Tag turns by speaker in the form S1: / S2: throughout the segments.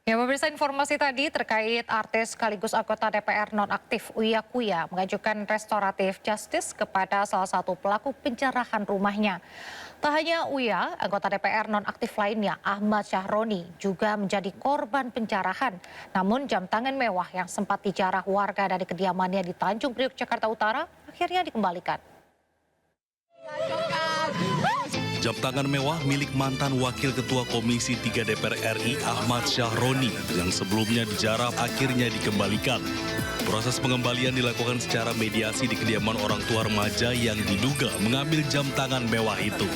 S1: Ya, pemirsa, informasi tadi terkait artis sekaligus anggota DPR nonaktif Uya Kuya mengajukan restoratif justice kepada salah satu pelaku penjarahan rumahnya. Tak hanya Uya, anggota DPR nonaktif lainnya Ahmad Syahroni juga menjadi korban penjarahan. Namun jam tangan mewah yang sempat dijarah warga dari kediamannya di Tanjung Priok, Jakarta Utara akhirnya dikembalikan.
S2: Jam tangan mewah milik mantan Wakil Ketua Komisi 3 DPR RI Ahmad Syahroni yang sebelumnya dijarah akhirnya dikembalikan. Proses pengembalian dilakukan secara mediasi di kediaman orang tua remaja yang diduga mengambil jam tangan mewah itu.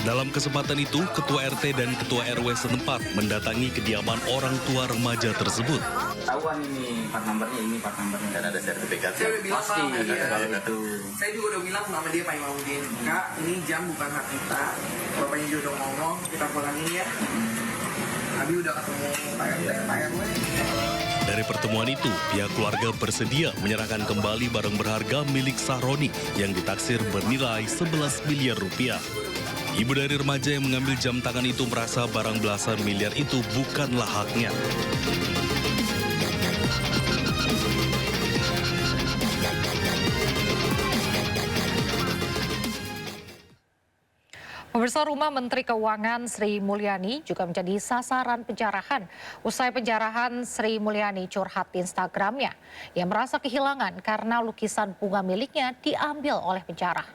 S2: Dalam kesempatan itu, Ketua RT dan Ketua RW setempat mendatangi kediaman orang tua remaja tersebut.
S3: Tahuan ini part nomornya dan ada sertifikat.
S4: Pasti
S3: kalau itu.
S4: Saya juga udah bilang sama dia Pak Imaudin, Kak, ini jam bukan hak kita. Bapaknya juga udah ngomong, kita pulangin ya. Abi udah ketemu Pak RW.
S2: Dari pertemuan itu, pihak keluarga bersedia menyerahkan kembali barang berharga milik Syahroni yang ditaksir bernilai 11 miliar rupiah. Ibu dari remaja yang mengambil jam tangan itu merasa barang belasan miliar itu bukanlah haknya.
S1: Pemirsa, rumah Menteri Keuangan Sri Mulyani juga menjadi sasaran penjarahan. Usai penjarahan, Sri Mulyani curhat di Instagramnya. Ia merasa kehilangan karena lukisan bunga miliknya diambil oleh penjara.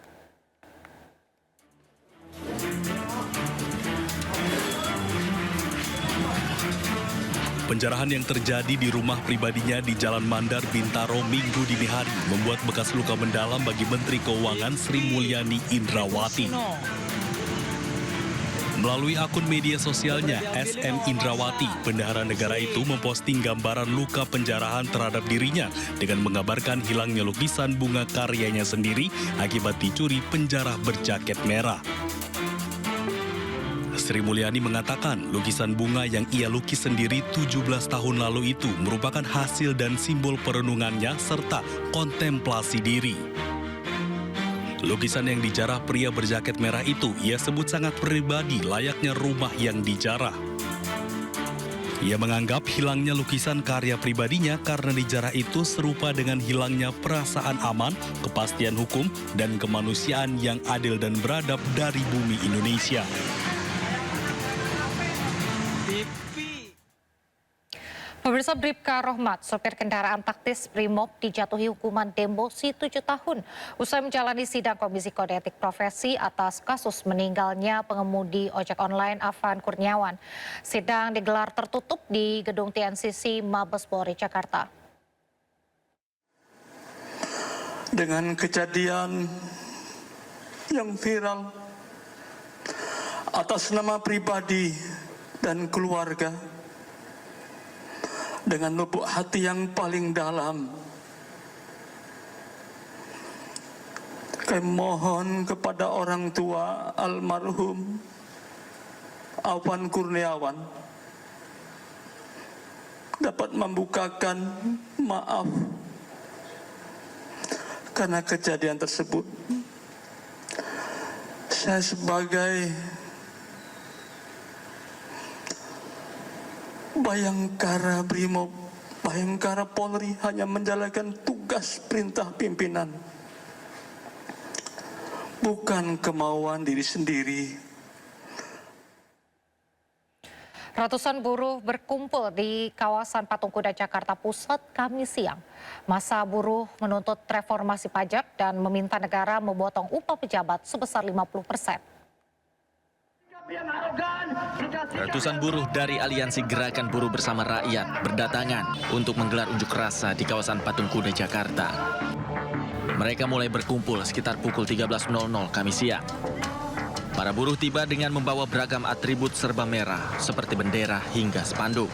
S2: Penjarahan yang terjadi di rumah pribadinya di Jalan Mandar, Bintaro, Minggu dini hari membuat bekas luka mendalam bagi Menteri Keuangan Sri Mulyani Indrawati. Melalui akun media sosialnya, SM Indrawati, bendahara negara itu memposting gambaran luka penjarahan terhadap dirinya dengan mengabarkan hilangnya lukisan bunga karyanya sendiri akibat dicuri penjara berjaket merah. Sri Mulyani mengatakan lukisan bunga yang ia lukis sendiri 17 tahun lalu itu merupakan hasil dan simbol perenungannya serta kontemplasi diri. Lukisan yang dijarah pria berjaket merah itu ia sebut sangat pribadi layaknya rumah yang dijarah. Ia menganggap hilangnya lukisan karya pribadinya karena dijarah itu serupa dengan hilangnya perasaan aman, kepastian hukum, dan kemanusiaan yang adil dan beradab dari bumi Indonesia.
S1: Pemirsa, Bribka Rohmat, sopir kendaraan taktis Brimob, dijatuhi hukuman demosi 7 tahun usai menjalani sidang Komisi Kode Etik Profesi atas kasus meninggalnya pengemudi ojek online Afan Kurniawan. Sidang digelar tertutup di Gedung TNCC Mabes Polri, Jakarta.
S5: Dengan kejadian yang viral atas nama pribadi dan keluarga, dengan lubuk hati yang paling dalam, kami mohon kepada orang tua almarhum Afan Kurniawan dapat membukakan maaf karena kejadian tersebut. Saya sebagai Bayangkara Brimob, Bayangkara Polri hanya menjalankan tugas perintah pimpinan, bukan kemauan diri sendiri.
S1: Ratusan buruh berkumpul di kawasan Patung Kuda Jakarta Pusat Kamis siang. Masa buruh menuntut reformasi pajak dan meminta negara memotong upah pejabat sebesar 50%.
S6: Ratusan buruh dari Aliansi Gerakan Buruh Bersama Rakyat berdatangan untuk menggelar unjuk rasa di kawasan Patung Kuda Jakarta. Mereka mulai berkumpul sekitar pukul 13.00 Kamis siang. Para buruh tiba dengan membawa beragam atribut serba merah seperti bendera hingga spanduk.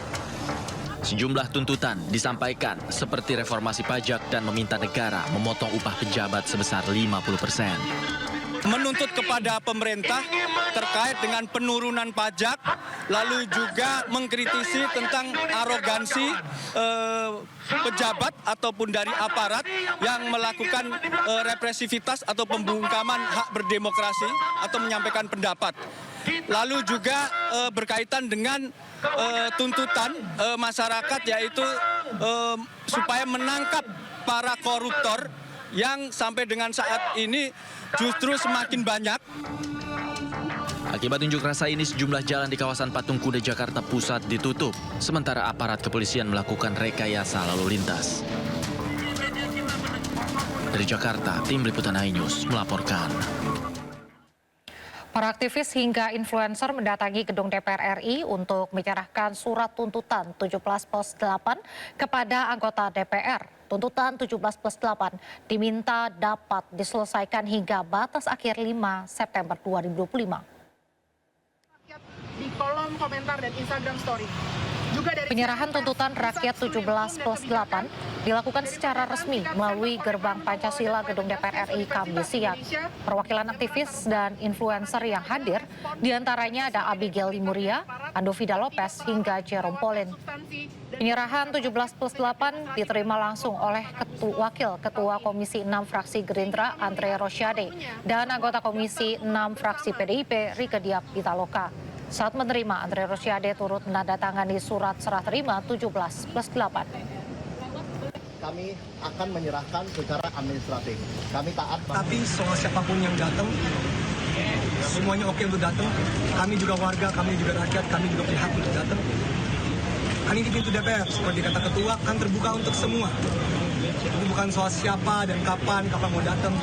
S6: Sejumlah tuntutan disampaikan seperti reformasi pajak dan meminta negara memotong upah pejabat sebesar 50%.
S7: Menuntut kepada pemerintah terkait dengan penurunan pajak, lalu juga mengkritisi tentang arogansi pejabat ataupun dari aparat yang melakukan represivitas atau pembungkaman hak berdemokrasi atau menyampaikan pendapat. Lalu juga berkaitan dengan tuntutan masyarakat, yaitu supaya menangkap para koruptor yang sampai dengan saat ini justru semakin banyak.
S6: Akibat unjuk rasa ini, sejumlah jalan di kawasan Patung Kuda Jakarta Pusat ditutup, sementara aparat kepolisian melakukan rekayasa lalu lintas. Dari Jakarta, tim Liputan iNews melaporkan.
S1: Para aktivis hingga influencer mendatangi gedung DPR RI untuk menyerahkan surat tuntutan 17+8 kepada anggota DPR. Tuntutan 17+8 diminta dapat diselesaikan hingga batas akhir 5 September 2025.
S8: Di kolom komentar dan Instagram story. Juga dari
S1: Penyerahan tuntutan rakyat 17+8 dilakukan secara resmi melalui gerbang Pancasila Gedung DPR RI Kamis siang. Perwakilan aktivis dan influencer yang hadir diantaranya ada Abigail Limuria, Andovida Lopez hingga Jerome Pauline. Penyerahan 17+8 diterima langsung oleh Wakil Ketua Komisi 6 Fraksi Gerindra Andre Rosyade dan anggota Komisi 6 Fraksi PDIP Rieke Diah Pitaloka. Saat menerima, Andre Rosyade turut menandatangani surat serah terima 17+8.
S9: Kami akan menyerahkan secara administratif. Kami taat.
S10: Tapi soal siapapun yang datang, semuanya oke untuk datang. Kami juga warga, kami juga rakyat, kami juga berhak untuk datang. Kali ini pintu DPR, seperti kata ketua, kan terbuka untuk semua. Itu bukan soal siapa dan kapan mau datang.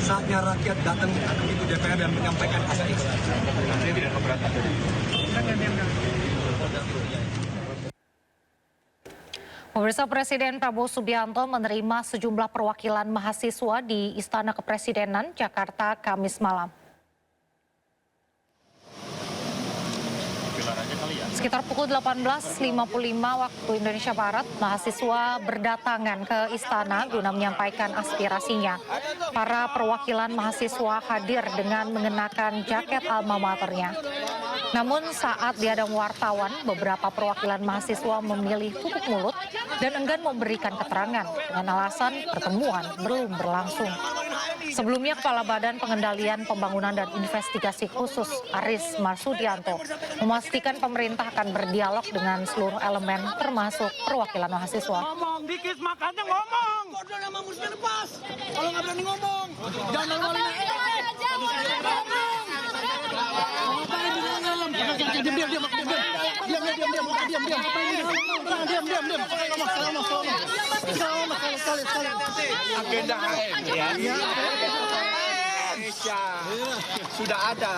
S10: Saatnya rakyat datang ke pintu DPR dan menyampaikan aspirasi. Saya tidak keberatan.
S1: Pemirsa, Presiden Prabowo Subianto menerima sejumlah perwakilan mahasiswa di Istana Kepresidenan Jakarta Kamis malam. Sekitar pukul 18.55 waktu Indonesia Barat, mahasiswa berdatangan ke istana guna menyampaikan aspirasinya. Para perwakilan mahasiswa hadir dengan mengenakan jaket alma maternya. Namun saat dihadang wartawan, beberapa perwakilan mahasiswa memilih tutup mulut dan enggan memberikan keterangan dengan alasan pertemuan belum berlangsung. Sebelumnya, Kepala Badan Pengendalian Pembangunan dan Investigasi Khusus Aris Marsudianto memastikan pemerintah akan berdialog dengan seluruh elemen termasuk perwakilan mahasiswa.
S10: Ngomong dikit makanya ngomong. Kode nama musnya lepas. Kalau nggak berani ngomong, jangan malu-maluin. Agenda ya. Indonesia sudah ada.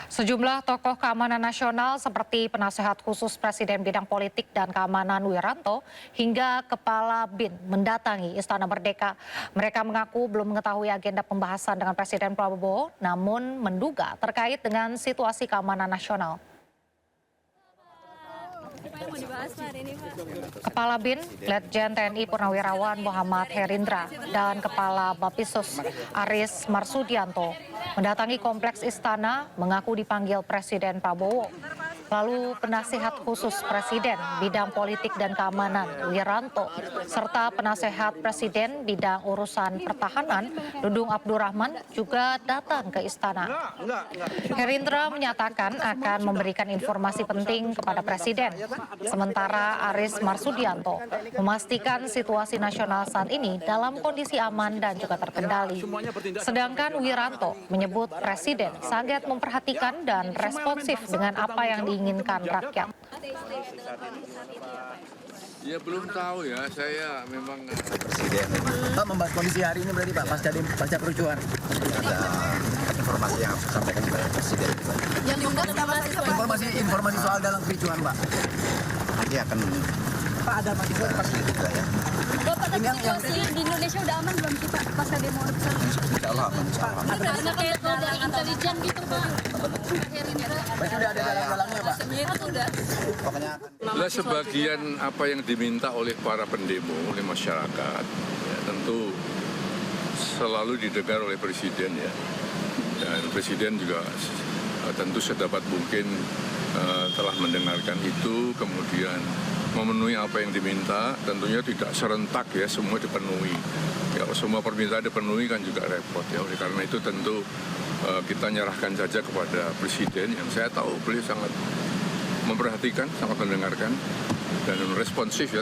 S1: Sejumlah tokoh keamanan nasional seperti Penasehat Khusus Presiden Bidang Politik dan Keamanan Wiranto hingga Kepala BIN mendatangi Istana Merdeka. Mereka mengaku belum mengetahui agenda pembahasan dengan Presiden Prabowo, namun menduga terkait dengan situasi keamanan nasional. Kepala BIN, Letjen TNI Purnawirawan Muhammad Herindra dan Kepala Bapisus Aris Marsudianto mendatangi kompleks istana mengaku dipanggil Presiden Prabowo. Lalu Penasihat Khusus Presiden Bidang Politik dan Keamanan Wiranto serta Penasehat Presiden Bidang Urusan Pertahanan Dudung Abdurrahman juga datang ke istana. Herindra menyatakan akan memberikan informasi penting kepada Presiden. Sementara Aris Marsudianto memastikan situasi nasional saat ini dalam kondisi aman dan juga terkendali. Sedangkan Wiranto menyebut Presiden sangat memperhatikan dan responsif dengan apa yang diinginkan rakyat.
S11: Ya belum tahu ya, saya memang
S9: Presiden. Pak, membahas kondisi hari ini berarti Pak pasca kerucuhan. Ada informasi yang harus disampaikan kepada Presiden.
S8: yang diundang
S9: Informasi soal dalam kericuhan Pak. Nanti akan Pak ada mahasiswa pasti juga ya.
S8: Bapak, tapi situasi di Indonesia udah aman belum sih Pak pasca demo?
S9: Insya Allah aman.
S8: Karena kayak dari intelijen gitu Pak.
S9: Berarti udah ada dalang-dalangnya Pak. Pokoknya
S11: lah sebagian apa yang diminta oleh para pendemo, oleh masyarakat, ya, tentu selalu didengar oleh Presiden ya. Dan Presiden juga tentu sedapat mungkin telah mendengarkan itu, kemudian memenuhi apa yang diminta, tentunya tidak serentak ya, semua dipenuhi. Ya, semua permintaan dipenuhi kan juga repot ya. Oleh karena itu tentu kita nyerahkan saja kepada Presiden yang saya tahu beliau sangat memperhatikan, sangat mendengarkan dan responsif ya